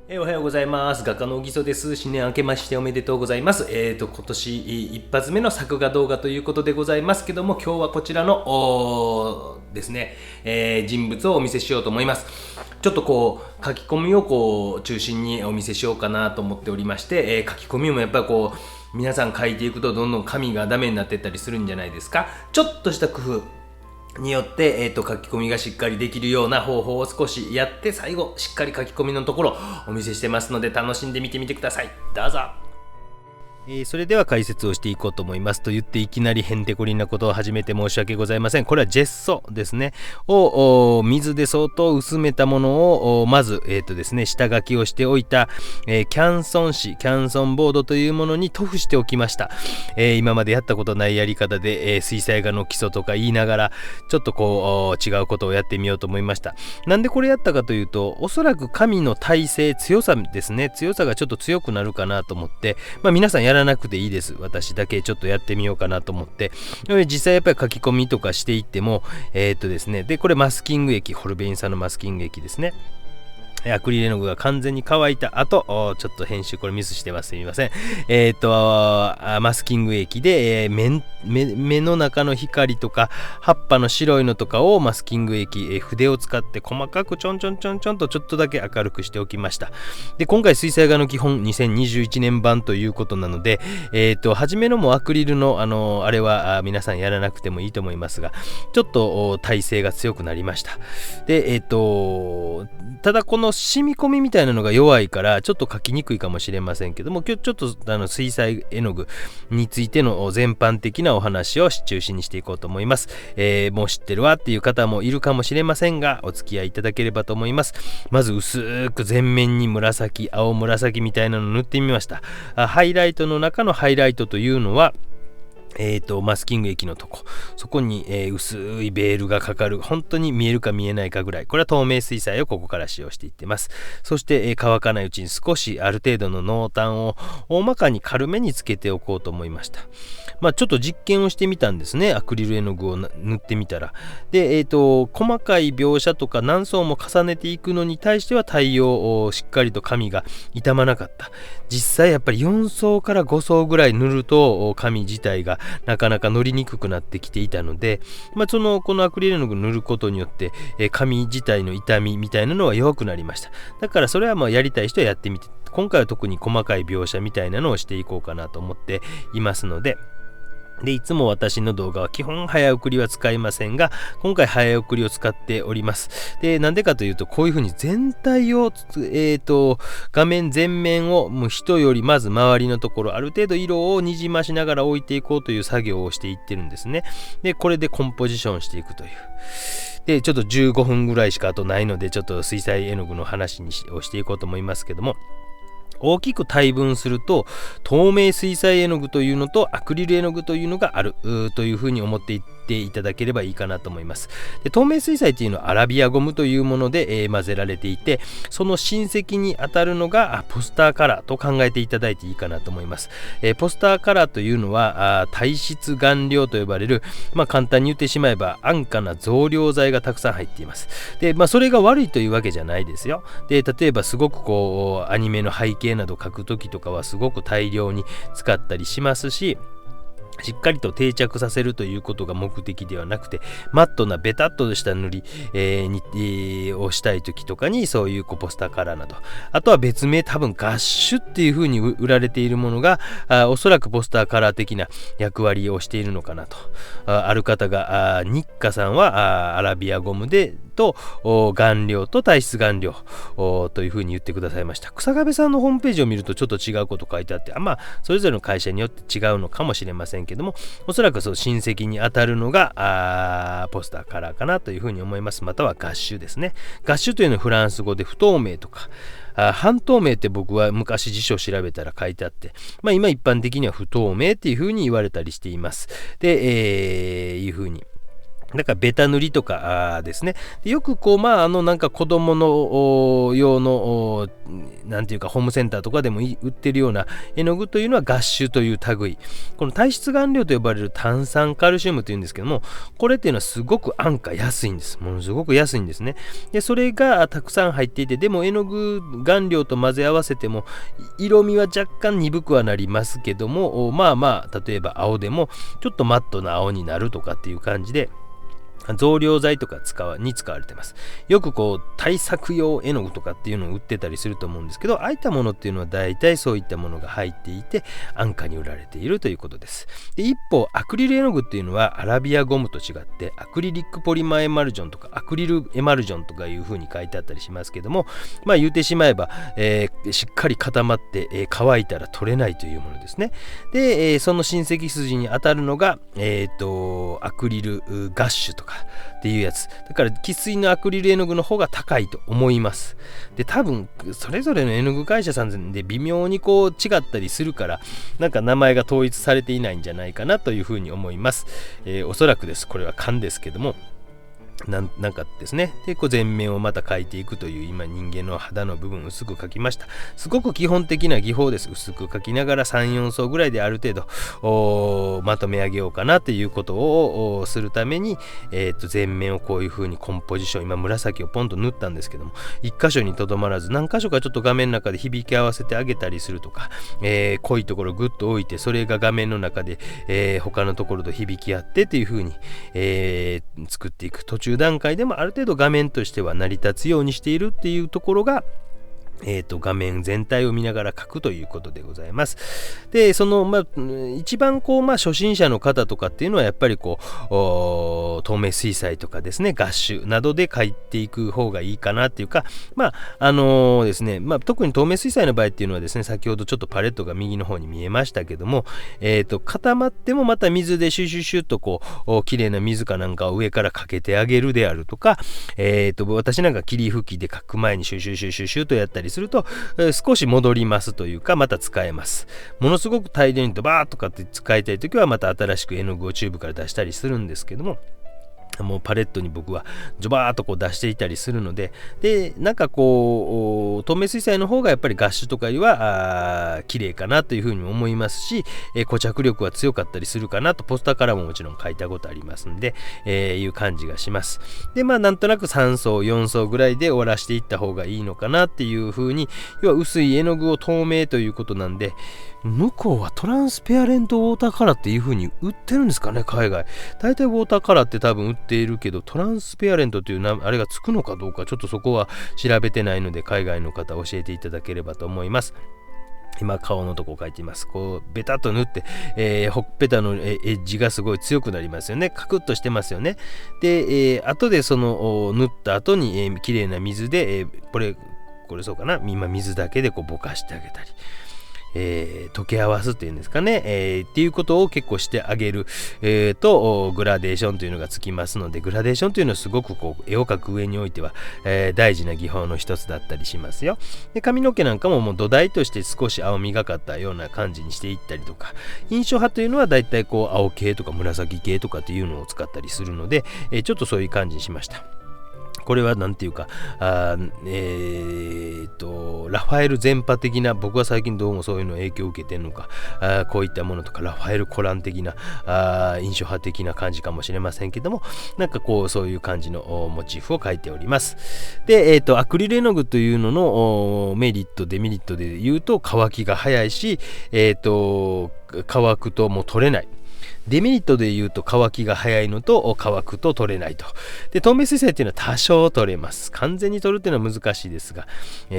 おはようございます。画家の小木曽です。新年明けましておめでとうございます。今年一発目の作画動画ということでございますけども、今日はこちらのですね、人物をお見せしようと思います。ちょっと書き込みを中心にお見せしようかなと思っておりまして、書き込みもやっぱり皆さん書いていくとどんどん紙がダメになってったりするんじゃないですか。ちょっとした工夫によって、書き込みがしっかりできるような方法を少しやって、最後しっかり書き込みのところお見せしてますので、楽しんで見てみてください。どうぞ。それでは解説をしていこうと思いますと言っていきなりへんてこりんなことを始めて申し訳ございません。これはジェッソですねを水で相当薄めたものをまずですね下書きをしておいた、キャンソンボードというものに塗布しておきました。今までやったことないやり方で、水彩画の基礎とか言いながらちょっと違うことをやってみようと思いました。なんでこれやったかというと、おそらく紙の耐性強さですね、強さがちょっと強くなるかなと思って、皆さんやらなくていいです。私だけちょっとやってみようかなと思って、実際やっぱり書き込みとかしていってもですね、でこれマスキング液、ホルベイン酸のマスキング液ですね。アクリル絵の具が完全に乾いた後、ちょっと編集これミスしてます。すみません。マスキング液で、目の中の光とか葉っぱの白いのとかをマスキング液、筆を使って細かくちょんとちょっとだけ明るくしておきました。で今回水彩画の基本2021年版ということなので、初めのもアクリルのあれは皆さんやらなくてもいいと思いますが、ちょっと耐性が強くなりました。でただこの染み込みみたいなのが弱いからちょっと描きにくいかもしれませんけども、今日ちょっと水彩絵の具についての全般的なお話を中心にしていこうと思います。もう知ってるわっていう方もいるかもしれませんが、お付き合いいただければと思います。まず薄く全面に青紫みたいなのを塗ってみました。ハイライトの中のハイライトというのはマスキング液のとこ、そこに、薄いベールがかかる、本当に見えるか見えないかぐらい、これは透明水彩をここから使用していってます。そして、乾かないうちに少しある程度の濃淡を大まかに軽めにつけておこうと思いました。ちょっと実験をしてみたんですね。アクリル絵の具を塗ってみたら、で、細かい描写とか何層も重ねていくのに対しては対応をしっかりと紙が傷まなかった。実際やっぱり4層から5層ぐらい塗ると紙自体がなかなか乗りにくくなってきていたので、このアクリル絵の具塗ることによって、紙自体の傷みみたいなのは弱くなりました。だからそれはやりたい人はやってみて、今回は特に細かい描写みたいなのをしていこうかなと思っていますので、いつも私の動画は基本早送りは使いませんが、今回早送りを使っております。で、なんでかというと、こういうふうに全体を、画面全面をもう人よりまず周りのところ、ある程度色をにじましながら置いていこうという作業をしていってるんですね。で、これでコンポジションしていくという。で、ちょっと15分ぐらいしかあとないので、ちょっと水彩絵の具の話をしていこうと思いますけども、大きく大分すると透明水彩絵の具というのとアクリル絵の具というのがあるというふうに思っていっていただければいいかなと思います。で、透明水彩というのはアラビアゴムというもので、混ぜられていて、その親戚に当たるのがポスターカラーと考えていただいていいかなと思います。ポスターカラーというのは耐湿顔料と呼ばれる、簡単に言ってしまえば安価な増量剤がたくさん入っています。で、それが悪いというわけじゃないですよ。で、例えばすごくアニメの背景など描くときとかはすごく大量に使ったりしますし、しっかりと定着させるということが目的ではなくて、マットなベタっとした塗り、をしたい時とかにそういうポスターカラーなど、あとは別名多分ガッシュっていう風に売られているものがおそらくポスターカラー的な役割をしているのかなと。ある方が日課さんはアラビアゴムでと顔料と耐湿顔料という風に言ってくださいました。草壁さんのホームページを見るとちょっと違うこと書いてあって、それぞれの会社によって違うのかもしれませんけども、おそらくそう親戚に当たるのがポスターカラーかなというふうに思います。またはガッシュですね。ガッシュというのはフランス語で不透明とか半透明って僕は昔辞書を調べたら書いてあって、今一般的には不透明っていうふうに言われたりしています。で、いうふうにだからベタ塗りとかですね。でよくこうなんか子供の用のなんていうかホームセンターとかでも売ってるような絵の具というのはガッシュという類。この体質顔料と呼ばれる炭酸カルシウムというんですけども、これっていうのはすごく安価安いんです。ものすごく安いんですね。でそれがたくさん入っていて、でも絵の具顔料と混ぜ合わせても色味は若干鈍くはなりますけども、例えば青でもちょっとマットな青になるとかっていう感じで、増量剤とかに使われてます。よくこう対策用絵の具とかっていうのを売ってたりすると思うんですけど、ああいったものっていうのは大体そういったものが入っていて安価に売られているということです。で一方アクリル絵の具っていうのはアラビアゴムと違ってアクリリックポリマーエマルジョンとかアクリルエマルジョンとかいう風に書いてあったりしますけども、言うてしまえば、しっかり固まって、乾いたら取れないというものですね。で、その親戚筋に当たるのが、アクリルガッシュとかっていうやつだから、生粋のアクリル絵の具の方が高いと思います。で多分それぞれの絵の具会社さんで微妙にこう違ったりするから、なんか名前が統一されていないんじゃないかなというふうに思います。おそらくです。これは勘ですけども、なんかですね。でこう前面をまた描いていくという、今人間の肌の部分薄く描きました。すごく基本的な技法です。薄く描きながら 3,4 層ぐらいである程度まとめ上げようかなということをするために、前面をこういう風にコンポジション、今紫をポンと塗ったんですけども、一箇所にとどまらず何箇所かちょっと画面の中で響き合わせてあげたりするとか、濃いところをグッと置いて、それが画面の中で、他のところと響き合ってっていう風に、作っていく途中段階でもある程度画面としては成り立つようにしているっていうところが、画面全体を見ながら描くということでございます。でその一番こう初心者の方とかっていうのはやっぱりこう透明水彩とかですね、ガッシュなどで描いていく方がいいかなっていうか、ですね、特に透明水彩の場合っていうのはですね、先ほどちょっとパレットが右の方に見えましたけども、固まってもまた水でシュシュシュッとこう綺麗な水かなんかを上からかけてあげるであるとか、私なんか霧吹きで描く前にシュシュシュシュシュとやったりすると、少し戻りますというか、また使えます。ものすごく大量にドバーとかって使いたいときはまた新しく絵の具をチューブから出したりするんですけども、もうパレットに僕はジョバーっとこう出していたりするので、なんかこう透明水彩の方がやっぱりガッシュとかよりは綺麗かなというふうに思いますし、固着力は強かったりするかなとポスターからももちろん書いたことありますんで、いう感じがします。でなんとなく3層4層ぐらいで終わらしていった方がいいのかなっていうふうに、要は薄い絵の具を透明ということなんで、向こうはトランスペアレントウォーターカラーっていう風に売ってるんですかね、海外。大体ウォーターカラーって多分売っているけど、トランスペアレントというあれがつくのかどうか、ちょっとそこは調べてないので、海外の方教えていただければと思います。今顔のとこを描いています。こうベタっと塗って、ほっぺたのエッジがすごい強くなりますよね。カクッとしてますよね。で、後でその塗った後に、綺麗な水で、これそうかな、今水だけでこうぼかしてあげたり、溶け合わすっていうんですかね、っていうことを結構してあげる、とグラデーションというのがつきますので、グラデーションというのはすごくこう絵を描く上においては、大事な技法の一つだったりしますよ。で髪の毛なんかももう土台として少し青みがかったような感じにしていったりとか、印象派というのはだいたいこう青系とか紫系とかっていうのを使ったりするので、ちょっとそういう感じにしました。これはなんていうか、ラファエル全般的な、僕は最近どうもそういうの影響を受けてるのか、こういったものとかラファエルコラン的な印象派的な感じかもしれませんけども、なんかこうそういう感じのモチーフを描いております。で、アクリル絵の具というののメリットデメリットで言うと、乾きが早いし、乾くともう取れない。デメリットで言うと乾きが早いのと乾くと取れないと。で透明水彩っていうのは多少取れます。完全に取るっていうのは難しいですが、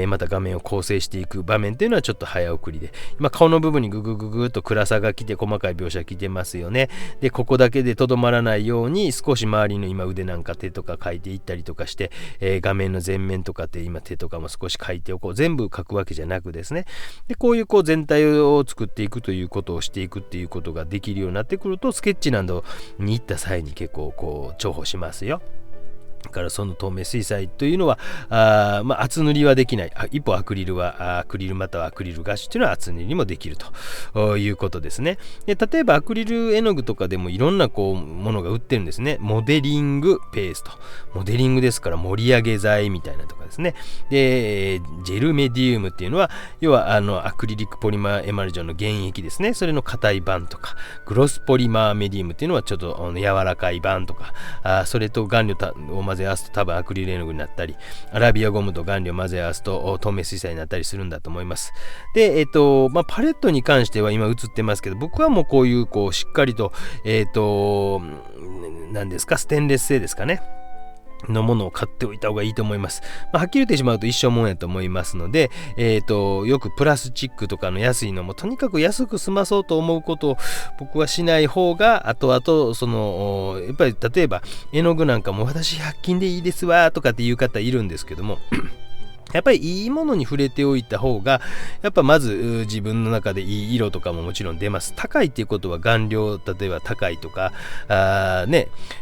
また画面を構成していく場面っていうのはちょっと早送りで、今顔の部分にググググっと暗さが来て細かい描写来てますよね。でここだけでとどまらないように少し周りの今腕なんか手とか描いていったりとかして、画面の前面とかって今手とかも少し描いておこう。全部描くわけじゃなくですね。でこういう全体を作っていくということをしていくっていうことができるようになってくると、スケッチなどに行った際に結構重宝しますよ。だからその透明水彩というのは厚塗りはできない。一方アクリルまたはアクリルガッシュというのは厚塗りもできるということですね。で例えばアクリル絵の具とかでもいろんなものが売ってるんですね。モデリングペースト、モデリングですから盛り上げ剤みたいなとかですね。でジェルメディウムっていうのは要はアクリリックポリマーエマルジョンの原液ですね。それの硬い版とか、グロスポリマーメディウムっていうのはちょっと柔らかい版とか、それと顔料を混ぜ合わすと多分アクリル絵の具になったり、アラビアゴムと顔料を混ぜ合わすと透明水彩になったりするんだと思います。でパレットに関しては今映ってますけど、僕はもうこういうしっかりと何ですか、ステンレス製ですかねのものを買っておいた方がいいと思います。はっきり言ってしまうと一生もんやと思いますので、よくプラスチックとかの安いのもとにかく安く済まそうと思うことを僕はしない方が、後々やっぱり例えば絵の具なんかも私100均でいいですわとかっていう方いるんですけどもやっぱりいいものに触れておいた方がやっぱまず自分の中でいい色とかももちろん出ます。高いっていうことは顔料例えば高いとか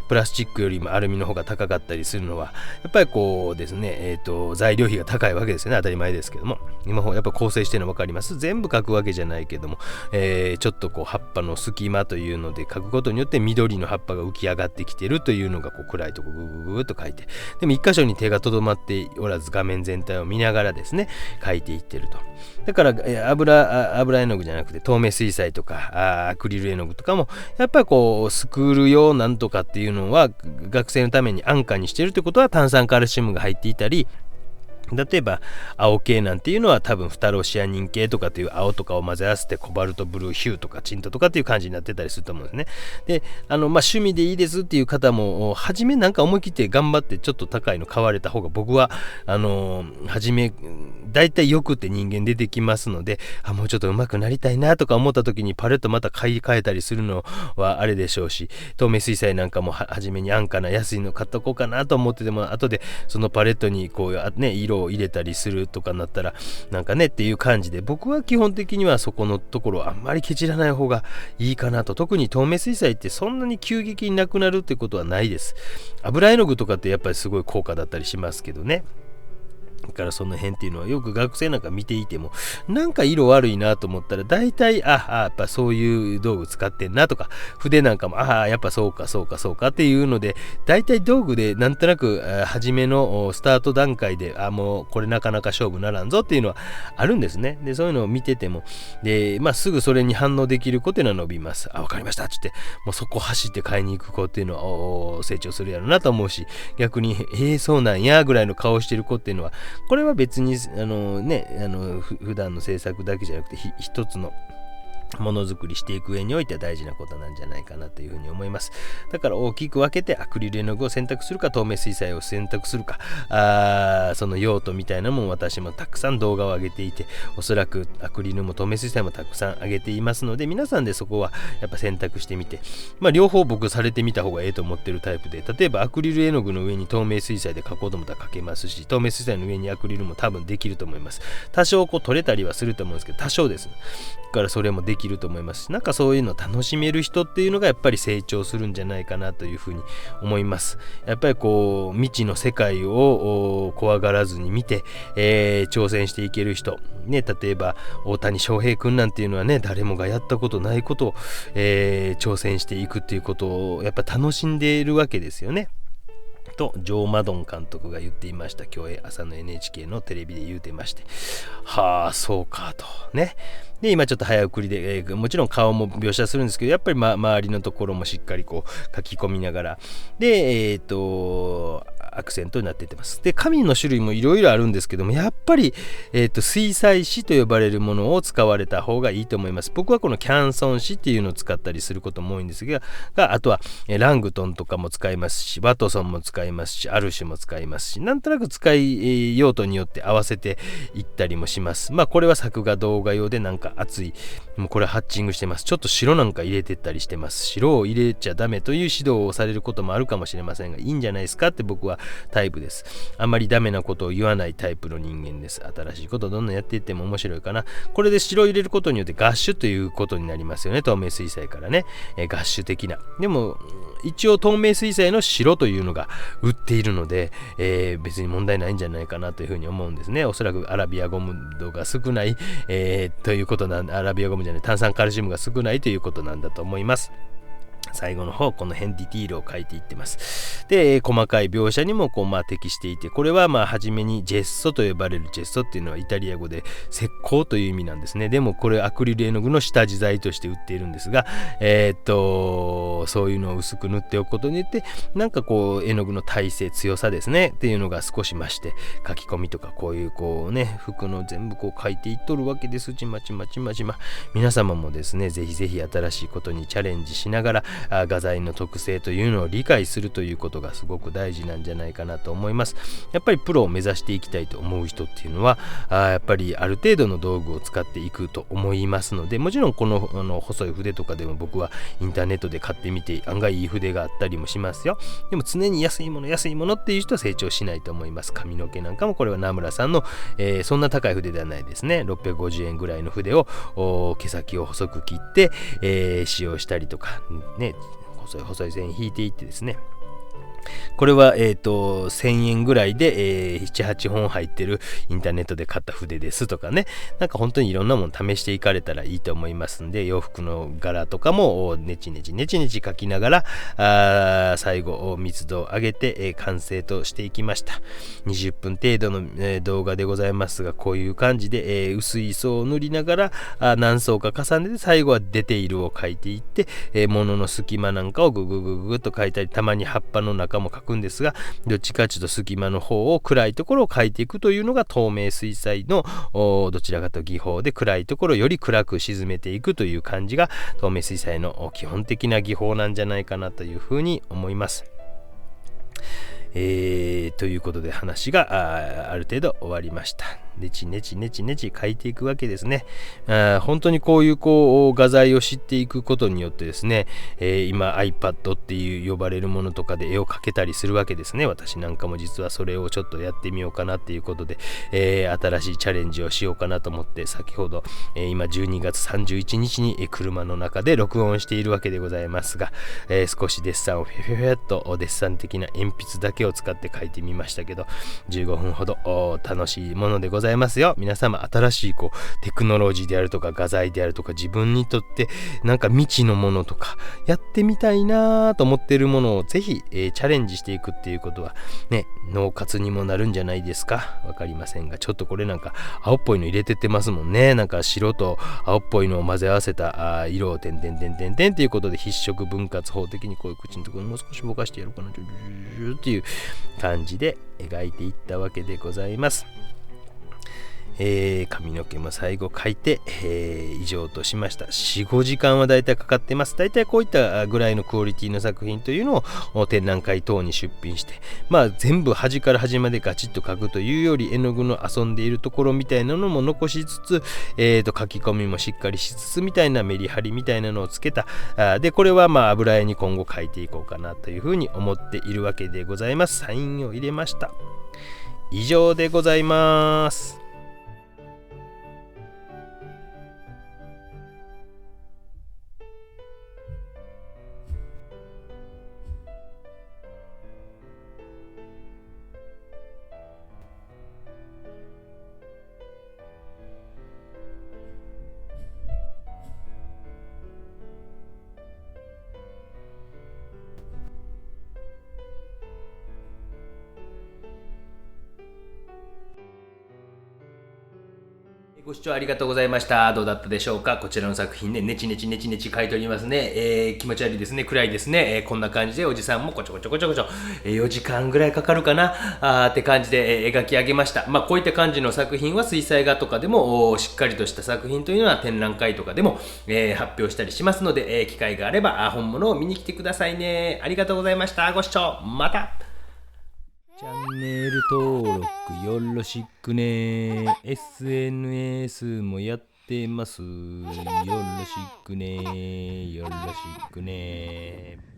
プラスチックよりもアルミの方が高かったりするのはやっぱりですね材料費が高いわけですよね。当たり前ですけども、今やっぱ構成してるの分かります。全部描くわけじゃないけども、ちょっと葉っぱの隙間というので描くことによって緑の葉っぱが浮き上がってきてるというのが暗いとこグググーっと描いて、でも一箇所に手がとどまっておらず画面全体を見ながらですね描いていってると。だから油絵の具じゃなくて透明水彩とかアクリル絵の具とかもやっぱりスクール用なんとかっていうのは学生のために安価にしてるってことは炭酸カルシウムが入っていたり、例えば青系なんていうのは多分フタロシアニン系とかという青とかを混ぜ合わせてコバルトブルーヒューとかチントとかっていう感じになってたりすると思うんですね。で趣味でいいですっていう方も初めなんか思い切って頑張ってちょっと高いの買われた方が僕は初めだいたいよくって人間出てきますので、もうちょっと上手くなりたいなとか思った時にパレットまた買い替えたりするのはあれでしょうし、透明水彩なんかも初めに安価な安いの買っとこうかなと思ってても後でそのパレットに色を入れたりするとかなったらなんかねっていう感じで、僕は基本的にはそこのところあんまりケチらない方がいいかなと。特に透明水彩ってそんなに急激になくなるってことはないです。油絵の具とかってやっぱりすごい高価だったりしますけどね。だからその辺っていうのはよく学生なんか見ていてもなんか色悪いなと思ったら大体やっぱそういう道具使ってんなとか、筆なんかもやっぱそうかっていうので大体道具でなんとなく初めのスタート段階でもうこれなかなか勝負ならんぞっていうのはあるんですね。でそういうのを見ててもすぐそれに反応できる子っていうのは伸びます。わかりましたって言ってもうそこ走って買いに行く子っていうのは成長するやろなと思うし、逆にそうなんやぐらいの顔してる子っていうのはこれは別に普段の制作だけじゃなくて一つのものづくりしていく上においては大事なことなんじゃないかなというふうに思います。だから大きく分けてアクリル絵の具を選択するか透明水彩を選択するかその用途みたいなもん私もたくさん動画を上げていて、おそらくアクリルも透明水彩もたくさん上げていますので、皆さんでそこはやっぱ選択してみて、両方僕されてみた方がええと思ってるタイプで、例えばアクリル絵の具の上に透明水彩で描こうと思ったら描けますし、透明水彩の上にアクリルも多分できると思います。多少取れたりはすると思うんですけど、多少です。だからそれもできると思いますし、なんかそういうのを楽しめる人っていうのがやっぱり成長するんじゃないかなというふうに思います。やっぱり未知の世界を怖がらずに見て、挑戦していける人ね、例えば大谷翔平君なんていうのはね、誰もがやったことないことを、挑戦していくっていうことをやっぱ楽しんでいるわけですよね。とジョー・マドン監督が言っていました。今日朝の NHK のテレビで言うてまして、そうかとね。で今ちょっと早送りで、もちろん顔も描写するんですけど、やっぱり、周りのところもしっかり書き込みながらでアクセントになっていってます。で紙の種類もいろいろあるんですけども、やっぱり、水彩紙と呼ばれるものを使われた方がいいと思います。僕はこのキャンソン紙っていうのを使ったりすることも多いんですが、あとはラングトンとかも使いますし、ワトソンも使いますし、アルシュも使いますし、なんとなく使い用途によって合わせていったりもします。これは作画動画用でなんか熱いもうこれハッチングしてます。ちょっと白なんか入れてったりしてます。白を入れちゃダメという指導をされることもあるかもしれませんが、いいんじゃないですかって僕はタイプです。あんまりダメなことを言わないタイプの人間です。新しいことをどんどんやっていっても面白いかな。これで白を入れることによってガッシュということになりますよね。透明水彩からね、ガッシュ的な。でも一応透明水彩の白というのが売っているので、別に問題ないんじゃないかなというふうに思うんですね。おそらくアラビアゴム度が少ない、ということなんアラビアゴムじゃない炭酸カルシウムが少ないということなんだと思います。最後の方この辺ディティールを書いていってます。で、細かい描写にも適していて、これは初めにジェッソと呼ばれる、ジェッソっていうのはイタリア語で石膏という意味なんですね。でもこれアクリル絵の具の下地材として売っているんですが、そういうのを薄く塗っておくことによってなんか絵の具の耐性強さですねっていうのが少し増して、書き込みとかこういう服の全部書いていっとるわけです。ちまちまちまちま。皆様もですね、ぜひぜひ新しいことにチャレンジしながら画材の特性というのを理解するということがすごく大事なんじゃないかなと思います。やっぱりプロを目指していきたいと思う人っていうのはやっぱりある程度の道具を使っていくと思いますので、もちろんこの細い筆とかでも僕はインターネットで買ってみて案外いい筆があったりもしますよ。でも常に安いものっていう人は成長しないと思います。髪の毛なんかもこれは名村さんの、そんな高い筆ではないですね。650円ぐらいの筆を毛先を細く切って、使用したりとかね、細い線引いていってですね、これは、1000円ぐらいで、7、8本入ってるインターネットで買った筆ですとかね、なんか本当にいろんなもの試していかれたらいいと思いますんで、洋服の柄とかもネチネチ描きながら最後密度を上げて、完成としていきました。20分程度の、動画でございますが、こういう感じで、薄い層を塗りながら何層か重ねて最後はデテールを描いていって、物の隙間なんかをグググググと描いたり、たまに葉っぱの中も描くんですが、どっちかというと隙間の方を暗いところを描いていくというのが透明水彩のどちらかと技法で、暗いところをより暗く沈めていくという感じが透明水彩の基本的な技法なんじゃないかなというふうに思います。ということで話がある程度終わりました。ネチ書いていくわけですね。本当にこういう画材を知っていくことによってですね、今 iPad っていう呼ばれるものとかで絵を描けたりするわけですね。私なんかも実はそれをちょっとやってみようかなっていうことで、新しいチャレンジをしようかなと思って、先ほど、今12月31日に車の中で録音しているわけでございますが、少しデッサンをフェっとデッサン的な鉛筆だけを使って描いてみましたけど、15分ほど楽しいものでございますよ。皆様新しいテクノロジーであるとか画材であるとか、自分にとってなんか未知のものとかやってみたいなと思っているものをぜひ、チャレンジしていくっていうことはね、脳活にもなるんじゃないですか。わかりませんが、ちょっとこれなんか青っぽいの入れてってますもんね。なんか白と青っぽいのを混ぜ合わせた色を点々っていうことで、筆色分割法的にこういう口のところもう少しぼかしてやろうかなっていう感じで描いていったわけでございます。髪の毛も最後描いて、以上としました。 4,5 時間はだいたいかかってます。だいたいこういったぐらいのクオリティの作品というのを展覧会等に出品して、全部端から端までガチッと描くというより、絵の具の遊んでいるところみたいなのも残しつつ、書き込みもしっかりしつつみたいなメリハリみたいなのをつけた。でこれは油絵に今後描いていこうかなというふうに思っているわけでございます。サインを入れました。以上でございます。ご視聴ありがとうございました。どうだったでしょうか。こちらの作品ね、ネチネチ書いておりますね。気持ち悪いですね。暗いですね。こんな感じでおじさんもこちょ4時間ぐらいかかるかなって感じで、描き上げました。こういった感じの作品は水彩画とかでもしっかりとした作品というのは展覧会とかでも、発表したりしますので、機会があれば本物を見に来てくださいね。ありがとうございました。ご視聴また。チャンネル登録よろしくね。SNS もやってってます。よろしくね。よろしくね。